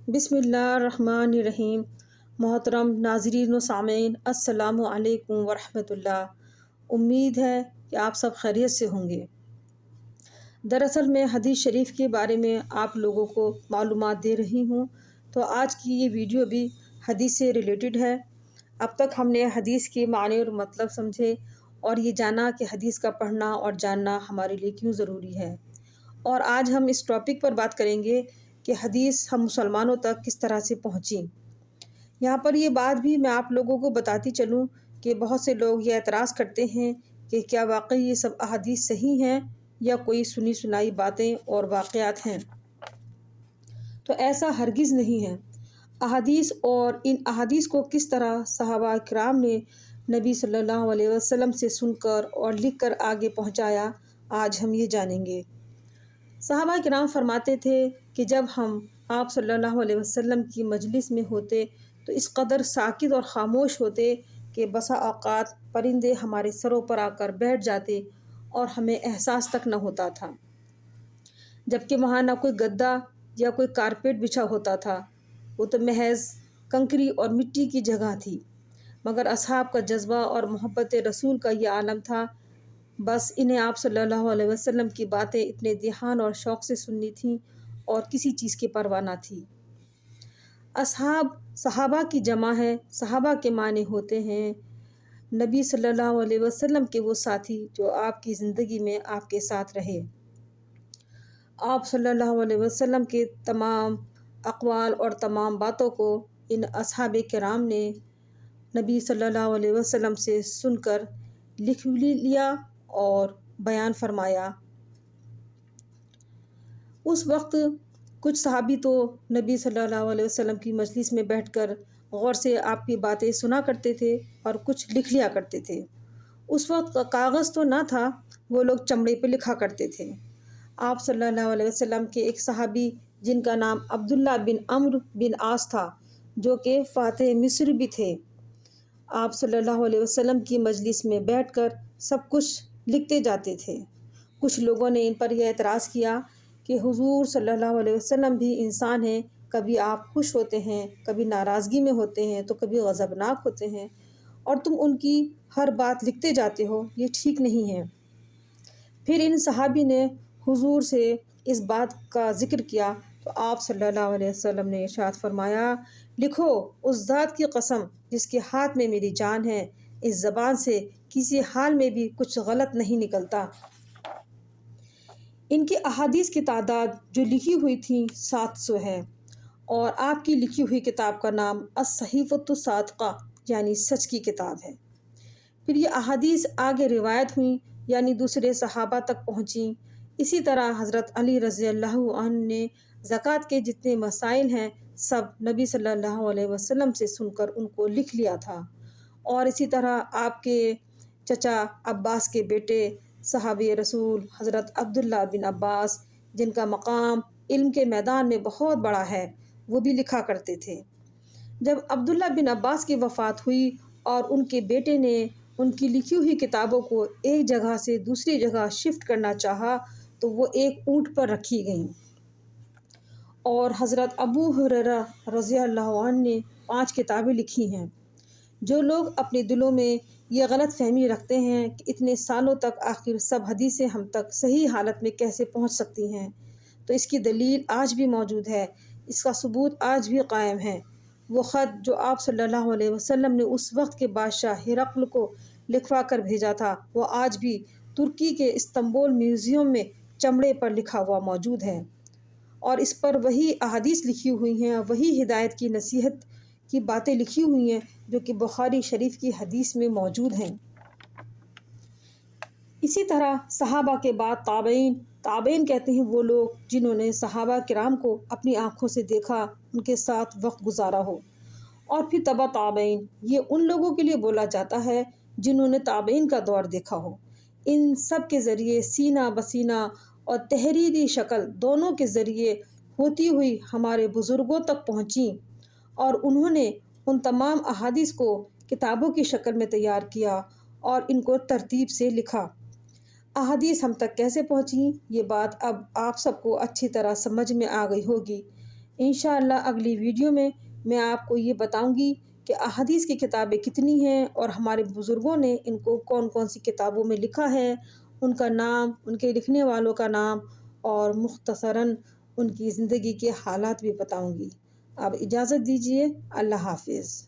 بسم اللہ الرحمن الرحیم۔ محترم ناظرین و سامعین، السلام علیکم ورحمۃ اللہ۔ امید ہے کہ آپ سب خیریت سے ہوں گے۔ دراصل میں حدیث شریف کے بارے میں آپ لوگوں کو معلومات دے رہی ہوں، تو آج کی یہ ویڈیو بھی حدیث سے ریلیٹڈ ہے۔ اب تک ہم نے حدیث کے معنی اور مطلب سمجھے اور یہ جانا کہ حدیث کا پڑھنا اور جاننا ہمارے لیے کیوں ضروری ہے، اور آج ہم اس ٹاپک پر بات کریں گے کہ حدیث ہم مسلمانوں تک کس طرح سے پہنچی۔ یہاں پر یہ بات بھی میں آپ لوگوں کو بتاتی چلوں کہ بہت سے لوگ یہ اعتراض کرتے ہیں کہ کیا واقعی یہ سب احادیث صحیح ہیں یا کوئی سنی سنائی باتیں اور واقعات ہیں۔ تو ایسا ہرگز نہیں ہے۔ احادیث اور ان احادیث کو کس طرح صحابہ کرام نے نبی صلی اللہ علیہ وسلم سے سن کر اور لکھ کر آگے پہنچایا، آج ہم یہ جانیں گے۔ صحابہ کرام فرماتے تھے کہ جب ہم آپ صلی اللہ علیہ وسلم کی مجلس میں ہوتے تو اس قدر ساکت اور خاموش ہوتے کہ بسا اوقات پرندے ہمارے سروں پر آ کر بیٹھ جاتے اور ہمیں احساس تک نہ ہوتا تھا، جبکہ وہاں نہ کوئی گدا یا کوئی کارپیٹ بچھا ہوتا تھا، وہ تو محض کنکری اور مٹی کی جگہ تھی، مگر اصحاب کا جذبہ اور محبت رسول کا یہ عالم تھا۔ بس انہیں آپ صلی اللہ علیہ وسلم کی باتیں اتنے دھیان اور شوق سے سننی تھیں اور کسی چیز کی پرواہ نہ تھی۔ اصحاب صحابہ کی جمع ہے۔ صحابہ کے معنی ہوتے ہیں نبی صلی اللہ علیہ وسلم کے وہ ساتھی جو آپ کی زندگی میں آپ کے ساتھ رہے۔ آپ صلی اللہ علیہ وسلم کے تمام اقوال اور تمام باتوں کو ان اصحاب کرام نے نبی صلی اللہ علیہ وسلم سے سن کر لکھ لیا اور بیان فرمایا۔ اس وقت کچھ صحابی تو نبی صلی اللہ علیہ وسلم کی مجلس میں بیٹھ کر غور سے آپ کی باتیں سنا کرتے تھے اور کچھ لکھ لیا کرتے تھے۔ اس وقت کاغذ تو نہ تھا، وہ لوگ چمڑے پہ لکھا کرتے تھے۔ آپ صلی اللہ علیہ وسلم کے ایک صحابی جن کا نام عبداللہ بن عمرو بن عاص تھا، جو کہ فاتح مصر بھی تھے، آپ صلی اللہ علیہ وسلم کی مجلس میں بیٹھ کر سب کچھ لکھتے جاتے تھے۔ کچھ لوگوں نے ان پر یہ اعتراض کیا کہ حضور صلی اللہ علیہ وسلم بھی انسان ہیں، کبھی آپ خوش ہوتے ہیں، کبھی ناراضگی میں ہوتے ہیں، تو کبھی غضبناک ہوتے ہیں، اور تم ان کی ہر بات لکھتے جاتے ہو، یہ ٹھیک نہیں ہے۔ پھر ان صحابی نے حضور سے اس بات کا ذکر کیا تو آپ صلی اللہ علیہ وسلم نے ارشاد فرمایا، لکھو اس ذات کی قسم جس کے ہاتھ میں میری جان ہے، اس زبان سے کسی حال میں بھی کچھ غلط نہیں نکلتا۔ ان کی احادیث کی تعداد جو لکھی ہوئی تھی 700 ہے، اور آپ کی لکھی ہوئی کتاب کا نام الصحیفۃ الصادقہ یعنی سچ کی کتاب ہے۔ پھر یہ احادیث آگے روایت ہوئیں، یعنی دوسرے صحابہ تک پہنچیں۔ اسی طرح حضرت علی رضی اللہ عنہ نے زکوٰۃ کے جتنے مسائل ہیں سب نبی صلی اللہ علیہ وسلم سے سن کر ان کو لکھ لیا تھا، اور اسی طرح آپ کے چچا عباس کے بیٹے صحابی رسول حضرت عبداللہ بن عباس، جن کا مقام علم کے میدان میں بہت بڑا ہے، وہ بھی لکھا کرتے تھے۔ جب عبداللہ بن عباس کی وفات ہوئی اور ان کے بیٹے نے ان کی لکھی ہوئی کتابوں کو ایک جگہ سے دوسری جگہ شفٹ کرنا چاہا تو وہ ایک اونٹ پر رکھی گئیں، اور حضرت ابو ہریرہ رضی اللہ عنہ نے 5 کتابیں لکھی ہیں۔ جو لوگ اپنے دلوں میں یہ غلط فہمی رکھتے ہیں کہ اتنے سالوں تک آخر سب حدیثیں ہم تک صحیح حالت میں کیسے پہنچ سکتی ہیں، تو اس کی دلیل آج بھی موجود ہے، اس کا ثبوت آج بھی قائم ہے۔ وہ خط جو آپ صلی اللہ علیہ وسلم نے اس وقت کے بادشاہ ہرقل کو لکھوا کر بھیجا تھا، وہ آج بھی ترکی کے استنبول میوزیم میں چمڑے پر لکھا ہوا موجود ہے، اور اس پر وہی احادیث لکھی ہوئی ہیں، وہی ہدایت کی نصیحت کی باتیں لکھی ہوئی ہیں جو کہ بخاری شریف کی حدیث میں موجود ہیں۔ اسی طرح صحابہ کے بعد تابعین کہتے ہیں وہ لوگ جنہوں نے صحابہ کرام کو اپنی آنکھوں سے دیکھا، ان کے ساتھ وقت گزارا ہو، اور پھر تبع تابعین، یہ ان لوگوں کے لیے بولا جاتا ہے جنہوں نے تابعین کا دور دیکھا ہو۔ ان سب کے ذریعے سینہ بسینہ اور تحریری شکل دونوں کے ذریعے ہوتی ہوئی ہمارے بزرگوں تک پہنچیں، اور انہوں نے ان تمام احادیث کو کتابوں کی شکل میں تیار کیا اور ان کو ترتیب سے لکھا۔ احادیث ہم تک کیسے پہنچیں، یہ بات اب آپ سب کو اچھی طرح سمجھ میں آ گئی ہوگی۔ انشاءاللہ اگلی ویڈیو میں آپ کو یہ بتاؤں گی کہ احادیث کی کتابیں کتنی ہیں اور ہمارے بزرگوں نے ان کو کون کون سی کتابوں میں لکھا ہے، ان کا نام، ان کے لکھنے والوں کا نام، اور مختصراً ان کی زندگی کے حالات بھی بتاؤں گی۔ اب اجازت دیجیے، اللہ حافظ۔